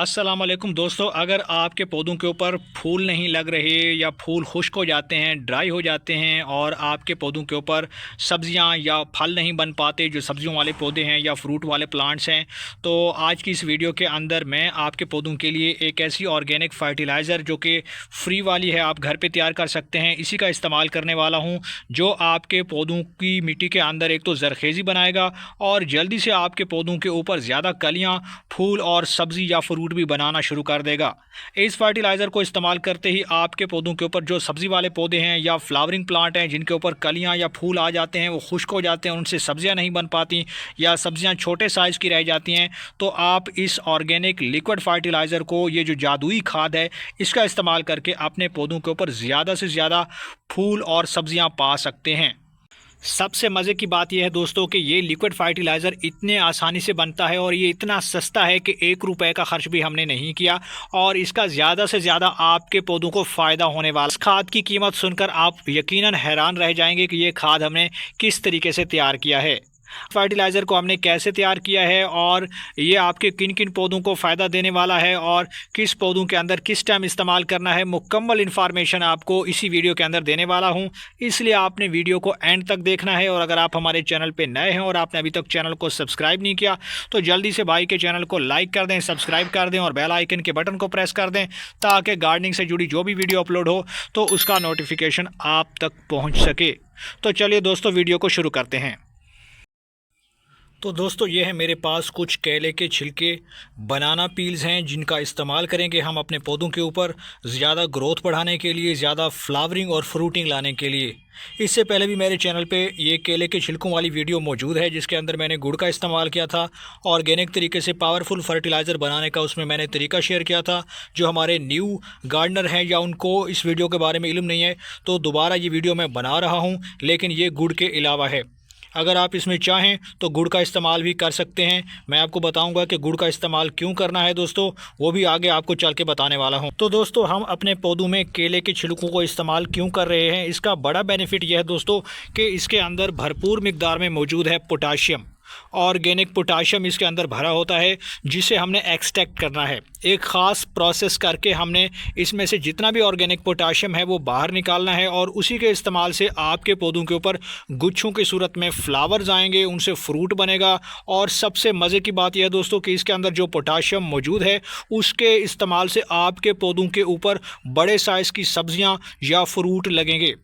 अस्सलाम वालेकुम दोस्तों, अगर आपके पौधों के ऊपर फूल नहीं लग रहे या फूल खुश्क हो जाते हैं, ड्राई हो जाते हैं और आपके पौधों के ऊपर सब्जियां या फल नहीं बन पाते, जो सब्जियों वाले पौधे हैं या फ्रूट वाले प्लांट्स हैं, तो आज की इस वीडियो के अंदर मैं आपके पौधों के लिए एक ऐसी ऑर्गेनिक फर्टिलाइज़र जो कि फ्री वाली है, आप घर पर तैयार कर सकते हैं, इसी का इस्तेमाल करने वाला हूँ, जो आपके पौधों की मिट्टी के अंदर एक तो ज़रखेज़ी बनाएगा और जल्दी से आपके पौधों के ऊपर ज़्यादा कलियाँ, फूल और सब्ज़ी या फ्रूट भी बनाना शुरू कर देगा। इस फर्टिलाइज़र को इस्तेमाल करते ही आपके पौधों के ऊपर जो सब्ज़ी वाले पौधे हैं या फ्लावरिंग प्लांट हैं जिनके ऊपर कलियां या फूल आ जाते हैं, वो खुश्क हो जाते हैं, उनसे सब्जियां नहीं बन पाती या सब्जियां छोटे साइज़ की रह जाती हैं, तो आप इस ऑर्गेनिक लिक्विड फर्टिलाइज़र को, ये जो जादुई खाद है, इसका इस्तेमाल करके अपने पौधों के ऊपर ज़्यादा से ज़्यादा फूल और सब्जियाँ पा सकते हैं। सबसे मज़े की बात यह है दोस्तों कि ये लिक्विड फर्टिलाइज़र इतने आसानी से बनता है और ये इतना सस्ता है कि 1 रुपये का खर्च भी हमने नहीं किया और इसका ज़्यादा से ज़्यादा आपके पौधों को फ़ायदा होने वाला। इस खाद की कीमत सुनकर आप यकीनन हैरान रह जाएंगे कि ये खाद हमने किस तरीके से तैयार किया है, फर्टिलाइज़र को हमने कैसे तैयार किया है और ये आपके किन किन पौधों को फ़ायदा देने वाला है और किस पौधों के अंदर किस टाइम इस्तेमाल करना है। मुकम्मल इन्फॉर्मेशन आपको इसी वीडियो के अंदर देने वाला हूं, इसलिए आपने वीडियो को एंड तक देखना है। और अगर आप हमारे चैनल पे नए हैं और आपने अभी तक चैनल को सब्सक्राइब नहीं किया तो जल्दी से भाई के चैनल को लाइक कर दें, सब्सक्राइब कर दें और बेल आइकन के बटन को प्रेस कर दें ताकि गार्डनिंग से जुड़ी जो भी वीडियो अपलोड हो तो उसका नोटिफिकेशन आप तक पहुँच सके। तो चलिए दोस्तों, वीडियो को शुरू करते हैं। तो दोस्तों, ये है मेरे पास कुछ केले के छिलके, बनाना पील्स हैं जिनका इस्तेमाल करेंगे हम अपने पौधों के ऊपर ज़्यादा ग्रोथ बढ़ाने के लिए, ज़्यादा फ्लावरिंग और फ्रूटिंग लाने के लिए। इससे पहले भी मेरे चैनल पे ये केले के छिलकों वाली वीडियो मौजूद है जिसके अंदर मैंने गुड़ का इस्तेमाल किया था, ऑर्गेनिक तरीके से पावरफुल फर्टिलाइज़र बनाने का उसमें मैंने तरीका शेयर किया था। जो हमारे न्यू गार्डनर हैं या उनको इस वीडियो के बारे में इल्म नहीं है तो दोबारा ये वीडियो मैं बना रहा हूँ, लेकिन ये गुड़ के अलावा है। अगर आप इसमें चाहें तो गुड़ का इस्तेमाल भी कर सकते हैं। मैं आपको बताऊंगा कि गुड़ का इस्तेमाल क्यों करना है दोस्तों, वो भी आगे आपको चल के बताने वाला हूं। तो दोस्तों, हम अपने पौधों में केले के छिलकों को इस्तेमाल क्यों कर रहे हैं, इसका बड़ा बेनिफिट यह है दोस्तों कि इसके अंदर भरपूर मिकदार में मौजूद है पोटाशियम। ऑर्गेनिक पोटाशियम इसके अंदर भरा होता है जिसे हमने एक्सट्रैक्ट करना है। एक ख़ास प्रोसेस करके हमने इसमें से जितना भी ऑर्गेनिक पोटाशियम है वो बाहर निकालना है और उसी के इस्तेमाल से आपके पौधों के ऊपर गुच्छों की सूरत में फ्लावर्स आएंगे, उनसे फ्रूट बनेगा। और सबसे मज़े की बात यह है दोस्तों कि इसके अंदर जो पोटाशियम मौजूद है उसके इस्तेमाल से आपके पौधों के ऊपर बड़े साइज़ की सब्ज़ियाँ या फ्रूट लगेंगे।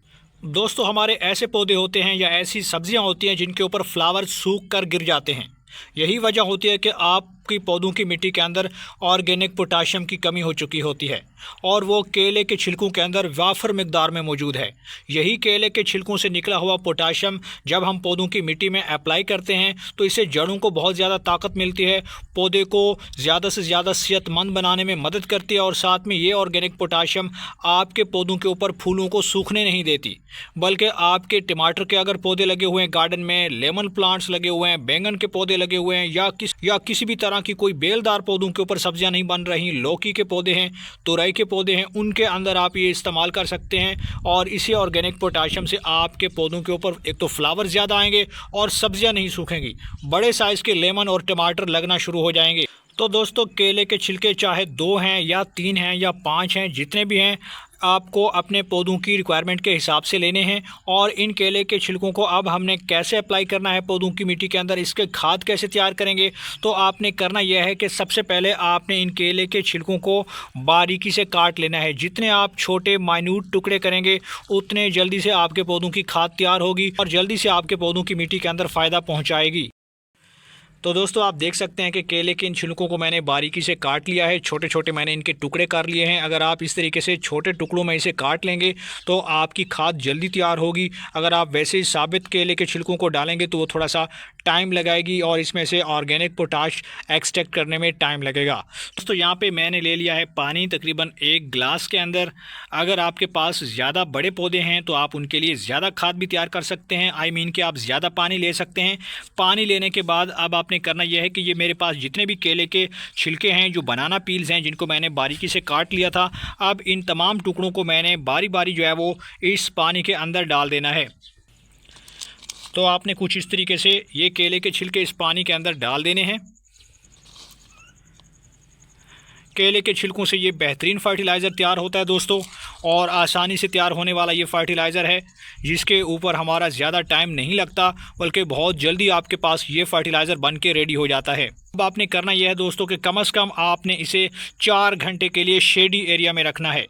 दोस्तों, हमारे ऐसे पौधे होते हैं या ऐसी सब्जियां होती हैं जिनके ऊपर फ्लावर सूख कर गिर जाते हैं। यही वजह होती है कि आपकी पौधों की मिट्टी के अंदर ऑर्गेनिक पोटाशियम की कमी हो चुकी होती है और वो केले के छिलकों के अंदर वाफर मिकदार में मौजूद है। यही केले के छिलकों से निकला हुआ पोटाशियम जब हम पौधों की मिट्टी में अप्लाई करते हैं तो इससे जड़ों को बहुत ज़्यादा ताकत मिलती है, पौधे को ज़्यादा से ज़्यादा सेहतमंद बनाने में मदद करती है और साथ में ये ऑर्गेनिक पोटाशियम आपके पौधों के ऊपर फूलों को सूखने नहीं देती, बल्कि आपके टमाटर के अगर पौधे लगे हुए हैं गार्डन में, लेमन प्लांट्स लगे हुए हैं, बैंगन के पौधे लगे हुए हैं या किसी भी तरह की कोई बेलदार पौधों के ऊपर सब्जियां नहीं बन रही, लौकी के पौधे हैं, तुरई के पौधे हैं, उनके अंदर आप ये इस्तेमाल कर सकते हैं। और इसी ऑर्गेनिक पोटाशियम से आपके पौधों के ऊपर एक तो फ्लावर ज़्यादा आएंगे और सब्जियां नहीं सूखेंगी, बड़े साइज़ के लेमन और टमाटर लगना शुरू हो जाएंगे। तो दोस्तों, केले के छिलके चाहे 2 हैं या 3 हैं या 5 हैं, जितने भी हैं, आपको अपने पौधों की रिक्वायरमेंट के हिसाब से लेने हैं। और इन केले के छिलकों को अब हमने कैसे अप्लाई करना है पौधों की मिट्टी के अंदर, इसके खाद कैसे तैयार करेंगे, तो आपने करना यह है कि सबसे पहले आपने इन केले के छिलकों को बारीकी से काट लेना है। जितने आप छोटे माइन्यूट टुकड़े करेंगे उतने जल्दी से आपके पौधों की खाद तैयार होगी और जल्दी से आपके पौधों की मिट्टी के अंदर फ़ायदा पहुँचाएगी। तो दोस्तों, आप देख सकते हैं कि केले के इन छिलकों को मैंने बारीकी से काट लिया है, छोटे छोटे मैंने इनके टुकड़े कर लिए हैं। अगर आप इस तरीके से छोटे टुकड़ों में इसे काट लेंगे तो आपकी खाद जल्दी तैयार होगी। अगर आप वैसे ही साबित केले के छिलकों को डालेंगे तो वो थोड़ा सा टाइम लगाएगी और इसमें से ऑर्गेनिक पोटाश एक्सट्रैक्ट करने में टाइम लगेगा। दोस्तों, यहाँ पे मैंने ले लिया है पानी तकरीबन 1 गिलास के अंदर। अगर आपके पास ज़्यादा बड़े पौधे हैं तो आप उनके लिए ज़्यादा खाद भी तैयार कर सकते हैं, आई मीन कि आप ज़्यादा पानी ले सकते हैं। पानी लेने के बाद अब आपने करना यह है कि ये मेरे पास जितने भी केले के छिलके हैं, जो बनाना पील्स हैं, जिनको मैंने बारीकी से काट लिया था, अब इन तमाम टुकड़ों को मैंने बारी बारी जो है वो इस पानी के अंदर डाल देना है। तो आपने कुछ इस तरीके से ये केले के छिलके इस पानी के अंदर डाल देने हैं। केले के छिलकों से ये बेहतरीन फर्टिलाइज़र तैयार होता है दोस्तों, और आसानी से तैयार होने वाला ये फर्टिलाइज़र है जिसके ऊपर हमारा ज़्यादा टाइम नहीं लगता, बल्कि बहुत जल्दी आपके पास ये फर्टिलाइज़र बन के रेडी हो जाता है। अब आपने करना यह है दोस्तों कि कम से कम आपने इसे 4 घंटे के लिए शेडी एरिया में रखना है।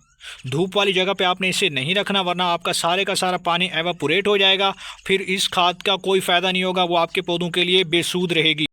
धूप वाली जगह पे आपने इसे नहीं रखना, वरना आपका सारे का सारा पानी एवापोरेट हो जाएगा। फिर इस खाद का कोई फ़ायदा नहीं होगा, वो आपके पौधों के लिए बेसूद रहेगी।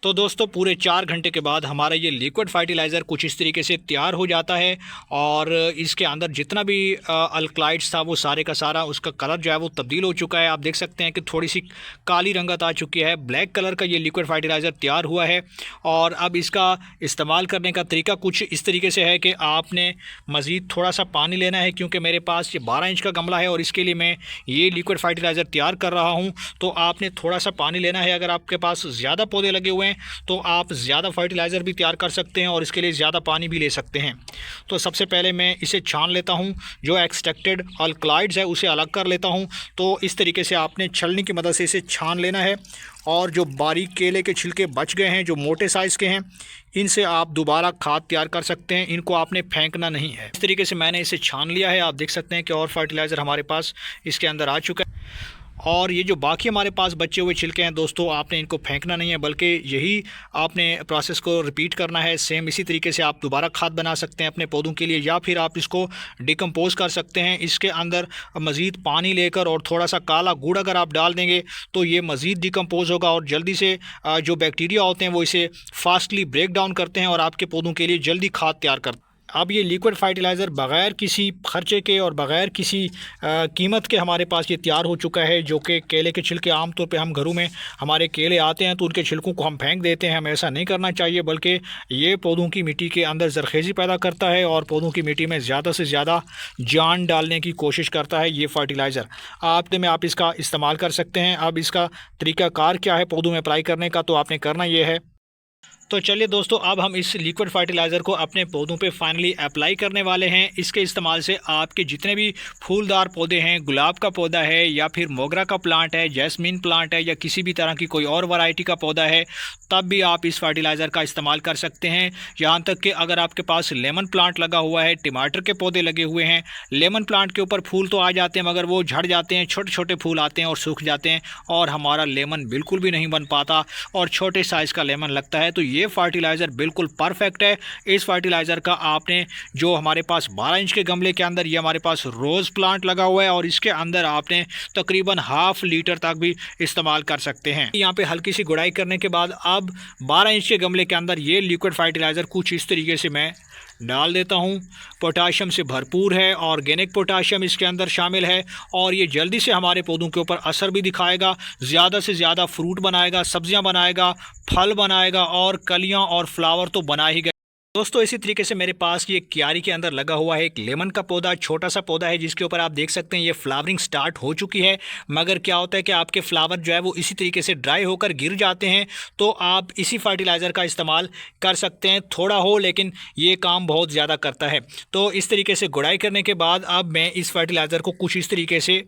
तो दोस्तों पूरे 4 घंटे के बाद हमारा ये लिक्विड फर्टिलाइज़र कुछ इस तरीके से तैयार हो जाता है, और इसके अंदर जितना भी अल्कलाइड्स था वो सारे का सारा उसका कलर जो है वो तब्दील हो चुका है। आप देख सकते हैं कि थोड़ी सी काली रंगत आ चुकी है, ब्लैक कलर का ये लिक्विड फर्टिलाइज़र तैयार हुआ है। और अब इसका इस्तेमाल करने का तरीका कुछ इस तरीके से है कि आपने मज़ीद थोड़ा सा पानी लेना है, क्योंकि मेरे पास ये 12 इंच का गमला है और इसके लिए मैं ये लिक्विड फर्टिलाइज़र तैयार कर रहा हूँ। तो आपने थोड़ा सा पानी लेना है। अगर आपके पास ज़्यादा पौधे लगे हुए तो आप ज़्यादा फर्टिलाइज़र भी तैयार कर सकते हैं और इसके लिए ज़्यादा पानी भी ले सकते हैं। तो सबसे पहले मैं इसे छान लेता हूं, जो एक्सट्रैक्टेड अल्कलाइड्स है उसे अलग कर लेता हूं। तो इस तरीके से आपने छलनी की मदद से इसे छान लेना है, और जो बारीक केले के छिलके बच गए हैं जो मोटे साइज़ के हैं, इनसे आप दोबारा खाद तैयार कर सकते हैं। इनको आपने फेंकना नहीं है। इस तरीके से मैंने इसे छान लिया है। आप देख सकते हैं कि और फर्टिलाइज़र हमारे पास इसके अंदर आ चुका है। और ये जो बाकी हमारे पास बचे हुए छिलके हैं दोस्तों, आपने इनको फेंकना नहीं है, बल्कि यही आपने प्रोसेस को रिपीट करना है। सेम इसी तरीके से आप दोबारा खाद बना सकते हैं अपने पौधों के लिए, या फिर आप इसको डिकम्पोज कर सकते हैं। इसके अंदर मज़ीद पानी लेकर और थोड़ा सा काला गुड़ अगर आप डाल देंगे तो ये मज़ीद डिकम्पोज होगा, और जल्दी से जो बैक्टीरिया होते हैं वो इसे फास्टली ब्रेक डाउन करते हैं और आपके पौधों के लिए जल्दी खाद तैयार करते हैं। अब ये लिक्विड फर्टिलाइज़र बग़ैर किसी ख़र्चे के और बग़ैर किसी कीमत के हमारे पास ये तैयार हो चुका है, जो कि केले के छिलके आमतौर पे हम घरों में हमारे केले आते हैं तो उनके छिलकों को हम फेंक देते हैं। हमें ऐसा नहीं करना चाहिए, बल्कि ये पौधों की मिट्टी के अंदर ज़रख़ेज़ी पैदा करता है और पौधों की मिट्टी में ज़्यादा से ज़्यादा जान डालने की कोशिश करता है ये फ़र्टिलाइज़र। आप इसका इस्तेमाल कर सकते हैं। अब इसका तरीक़ाकार क्या है पौधों में अप्लाई करने का, तो आपने करना ये है। तो चलिए दोस्तों, अब हम इस लिक्विड फर्टिलाइज़र को अपने पौधों पे फाइनली अप्लाई करने वाले हैं। इसके इस्तेमाल से आपके जितने भी फूलदार पौधे हैं, गुलाब का पौधा है या फिर मोगरा का प्लांट है, जैस्मीन प्लांट है, या किसी भी तरह की कोई और वैरायटी का पौधा है, तब भी आप इस फर्टिलाइज़र का इस्तेमाल कर सकते हैं। यहाँ तक कि अगर आपके पास लेमन प्लांट लगा हुआ है, टमाटर के पौधे लगे हुए हैं, लेमन प्लांट के ऊपर फूल तो आ जाते हैं मगर वो झड़ जाते हैं, छोटे छोटे फूल आते हैं और सूख जाते हैं, और हमारा लेमन बिल्कुल भी नहीं बन पाता और छोटे साइज़ का लेमन लगता है। तो ये फर्टिलाइज़र बिल्कुल परफेक्ट है। इस फर्टिलाइज़र का आपने जो हमारे पास 12 इंच के गमले के अंदर ये हमारे पास रोज़ प्लांट लगा हुआ है, और इसके अंदर आपने तकरीबन ½ लीटर तक भी इस्तेमाल कर सकते हैं। यहाँ पे हल्की सी गुड़ाई करने के बाद अब 12 इंच के गमले के अंदर ये लिक्विड फर्टिलाइज़र कुछ इस तरीके से मैं डाल देता हूँ। पोटाशियम से भरपूर है, ऑर्गेनिक पोटाशियम इसके अंदर शामिल है, और ये जल्दी से हमारे पौधों के ऊपर असर भी दिखाएगा, ज़्यादा से ज़्यादा फ्रूट बनाएगा, सब्जियां बनाएगा, फल बनाएगा, और कलियां और फ्लावर तो बना ही गए। दोस्तों इसी तरीके से मेरे पास ये क्यारी के अंदर लगा हुआ है एक लेमन का पौधा, छोटा सा पौधा है, जिसके ऊपर आप देख सकते हैं ये फ्लावरिंग स्टार्ट हो चुकी है। मगर क्या होता है कि आपके फ्लावर जो है वो इसी तरीके से ड्राई होकर गिर जाते हैं, तो आप इसी फर्टिलाइज़र का इस्तेमाल कर सकते हैं। थोड़ा हो लेकिन ये काम बहुत ज़्यादा करता है। तो इस तरीके से गुड़ाई करने के बाद अब मैं इस फर्टिलाइज़र को कुछ इस तरीके से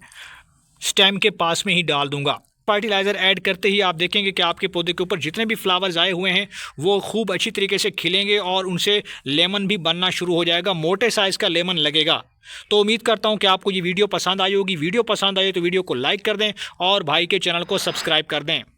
स्टेम के पास में ही डाल दूँगा। फर्टिलाइज़र ऐड करते ही आप देखेंगे कि आपके पौधे के ऊपर जितने भी फ्लावर्स आए हुए हैं वो खूब अच्छी तरीके से खिलेंगे, और उनसे लेमन भी बनना शुरू हो जाएगा, मोटे साइज़ का लेमन लगेगा। तो उम्मीद करता हूं कि आपको ये वीडियो पसंद आई होगी। वीडियो पसंद आई तो वीडियो को लाइक कर दें और भाई के चैनल को सब्सक्राइब कर दें।